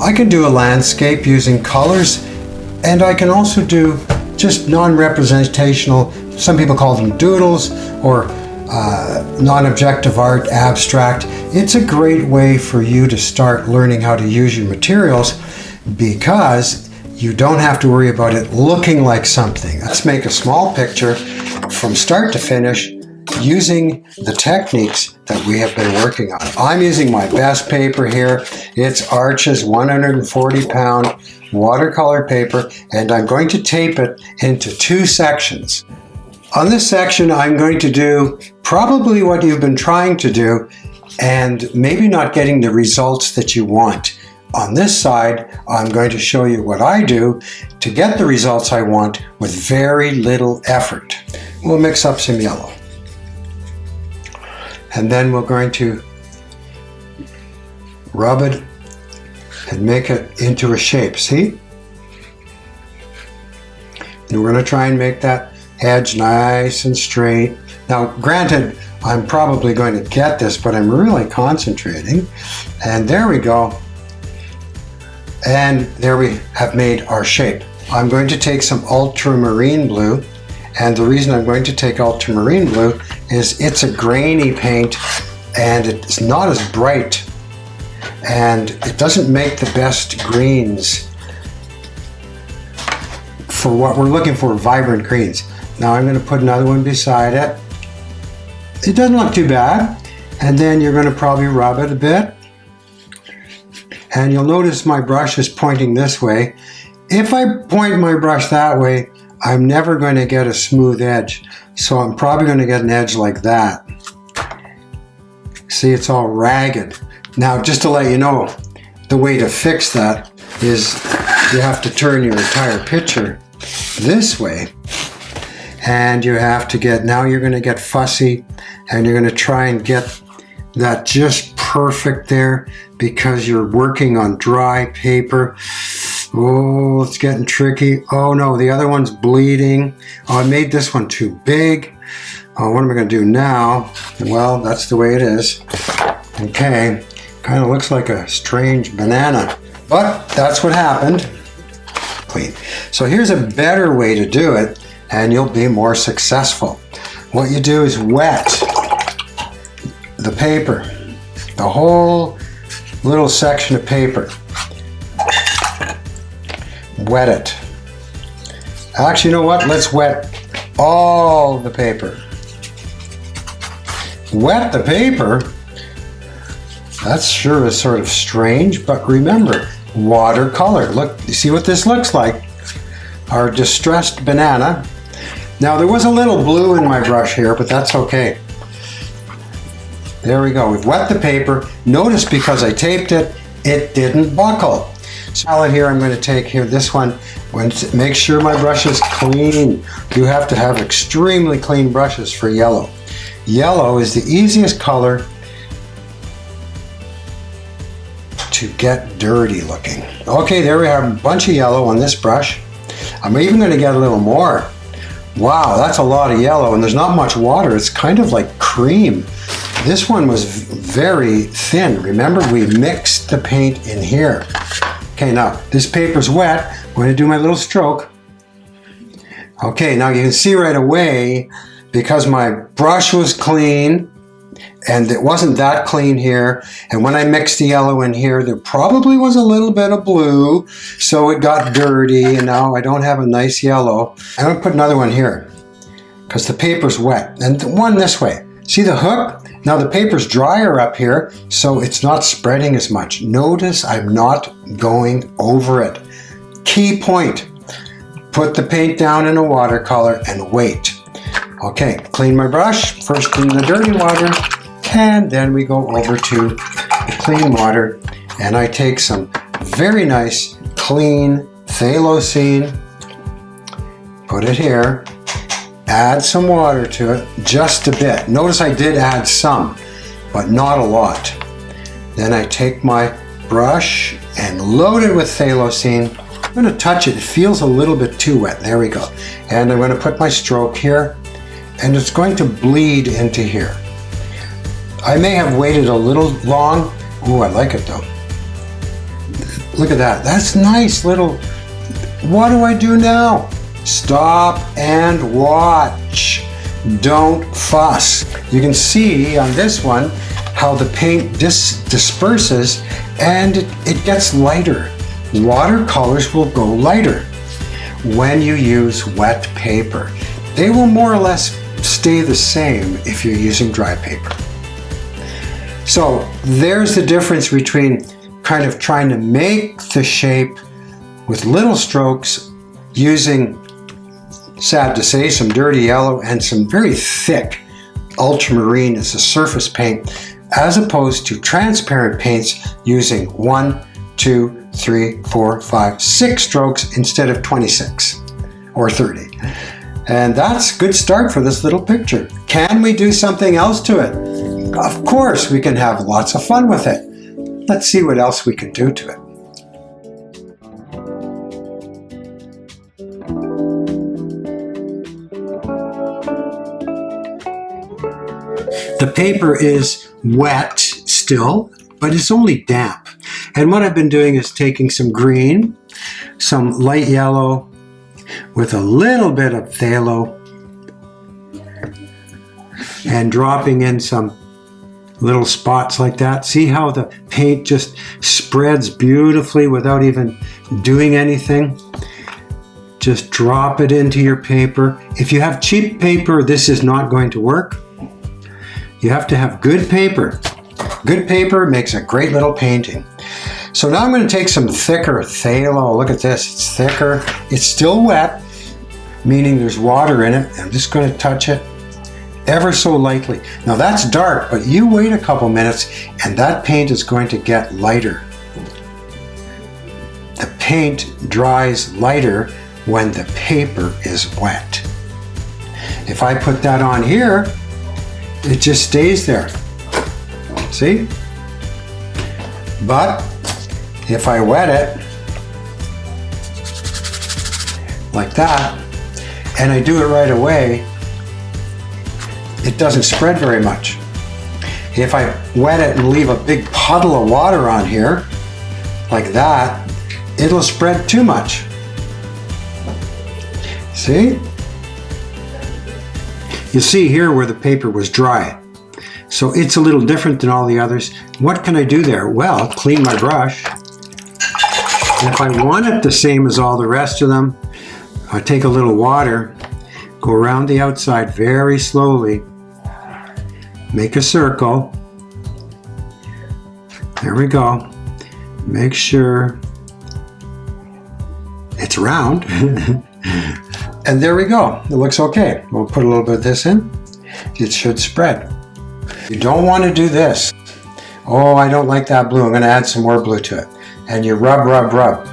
I can do a landscape using colors, and I can also do just non-representational, some people call them doodles, or non-objective art, abstract. It's a great way for you to start learning how to use your materials because you don't have to worry about it looking like something. Let's make a small picture from start to finish using the techniques that we have been working on. I'm using my best paper here. It's Arches 140-pound watercolor paper, and I'm going to tape it into 2 sections. On this section, I'm going to do probably what you've been trying to do and maybe not getting the results that you want. On this side, I'm going to show you what I do to get the results I want with very little effort. We'll mix up some yellow. And then we're going to rub it and make it into a shape, see? And we're going to try and make that edge nice and straight. Now, granted, I'm probably going to get this, but I'm really concentrating. And there we go. And there we have made our shape. I'm going to take some ultramarine blue, and the reason I'm going to take ultramarine blue is it's a grainy paint and it's not as bright and it doesn't make the best greens for what we're looking for, vibrant greens. Now I'm going to put another one beside it. It doesn't look too bad, and then you're going to probably rub it a bit. And you'll notice my brush is pointing this way. If I point my brush that way, I'm never going to get a smooth edge. So I'm probably going to get an edge like that. See, it's all ragged. Now, just to let you know, the way to fix that is you have to turn your entire picture this way. And you have to get, now you're going to get fussy and you're going to try and get that just perfect there because you're working on dry paper. Oh, it's getting tricky. Oh no, the other one's bleeding. Oh, I made this one too big. Oh, what am I going to do now? Well, that's the way it is. Okay, kind of looks like a strange banana, but that's what happened. Clean. So here's a better way to do it, and you'll be more successful. What you do is wet the paper, the whole little section of paper. Wet it. Actually, you know what? Let's wet all the paper. Wet the paper? That sure is sort of strange, but remember, watercolor. Look, you see what this looks like? Our distressed banana. Now, there was a little blue in my brush here, but that's okay. There we go. We've wet the paper. Notice because I taped it, it didn't buckle. So here I'm going to take here this one. Make sure my brush is clean. You have to have extremely clean brushes for yellow. Yellow is the easiest color to get dirty looking. Okay, there we have a bunch of yellow on this brush. I'm even going to get a little more. Wow, that's a lot of yellow, and there's not much water. It's kind of like cream. This one was very thin. Remember, we mixed the paint in here. Okay, now this paper's wet. I'm going to do my little stroke. Okay, now you can see right away, because my brush was clean, and it wasn't that clean here, and when I mixed the yellow in here, there probably was a little bit of blue, so it got dirty, and now I don't have a nice yellow. I'm going to put another one here, because the paper's wet, and one this way. See the hook? Now the paper's drier up here, so it's not spreading as much. Notice I'm not going over it. Key point, put the paint down in a watercolor and wait. Okay, clean my brush, first in the dirty water, and then we go over to the clean water, and I take some very nice, clean phthalocene, put it here, add some water to it, just a bit. Notice I did add some, but not a lot. Then I take my brush and load it with phthalocene. I'm going to touch it. It feels a little bit too wet. There we go. And I'm going to put my stroke here, and it's going to bleed into here. I may have waited a little long. Ooh, I like it though. Look at that. That's nice little. What do I do now? Stop and watch. Don't fuss. You can see on this one how the paint disperses and it gets lighter. Watercolors will go lighter when you use wet paper. They will more or less stay the same if you're using dry paper. So there's the difference between kind of trying to make the shape with little strokes using, sad to say, some dirty yellow and some very thick ultramarine as a surface paint, as opposed to transparent paints using 1, 2, 3, 4, 5, 6 strokes instead of 26 or 30. And that's a good start for this little picture. Can we do something else to it? Of course, we can have lots of fun with it. Let's see what else we can do to it. The paper is wet still, but it's only damp. And what I've been doing is taking some green, some light yellow, with a little bit of phthalo, and dropping in some little spots like that. See how the paint just spreads beautifully without even doing anything? Just drop it into your paper. If you have cheap paper, this is not going to work. You have to have good paper. Good paper makes a great little painting. So now I'm going to take some thicker phthalo. Look at this, it's thicker. It's still wet, meaning there's water in it. I'm just going to touch it ever so lightly. Now that's dark, but you wait a couple minutes and that paint is going to get lighter. The paint dries lighter when the paper is wet. If I put that on here, it just stays there. See? But if I wet it like that, and I do it right away, it doesn't spread very much. If I wet it and leave a big puddle of water on here, like that, it'll spread too much. See? You see here where the paper was dry. So it's a little different than all the others. What can I do there? Well, clean my brush. And if I want it the same as all the rest of them, I take a little water, go around the outside very slowly, make a circle. There we go. Make sure it's round. And there we go. It looks okay. We'll put a little bit of this in. It should spread. You don't want to do this. Oh, I don't like that blue. I'm going to add some more blue to it. And you rub, rub, rub.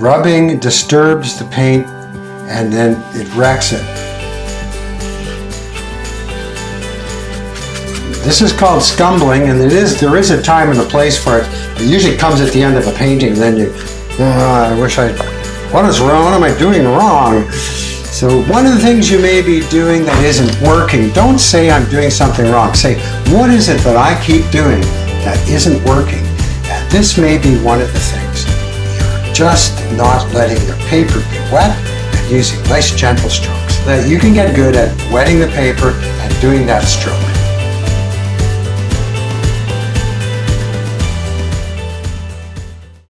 Rubbing disturbs the paint and then it wrecks it. This is called scumbling, and there is a time and a place for it. It usually comes at the end of a painting, and then you, what is wrong? What am I doing wrong? So one of the things you may be doing that isn't working, don't say I'm doing something wrong. Say, what is it that I keep doing that isn't working? And this may be one of the things. You're just not letting your paper be wet and using nice gentle strokes. That you can get good at wetting the paper and doing that stroke.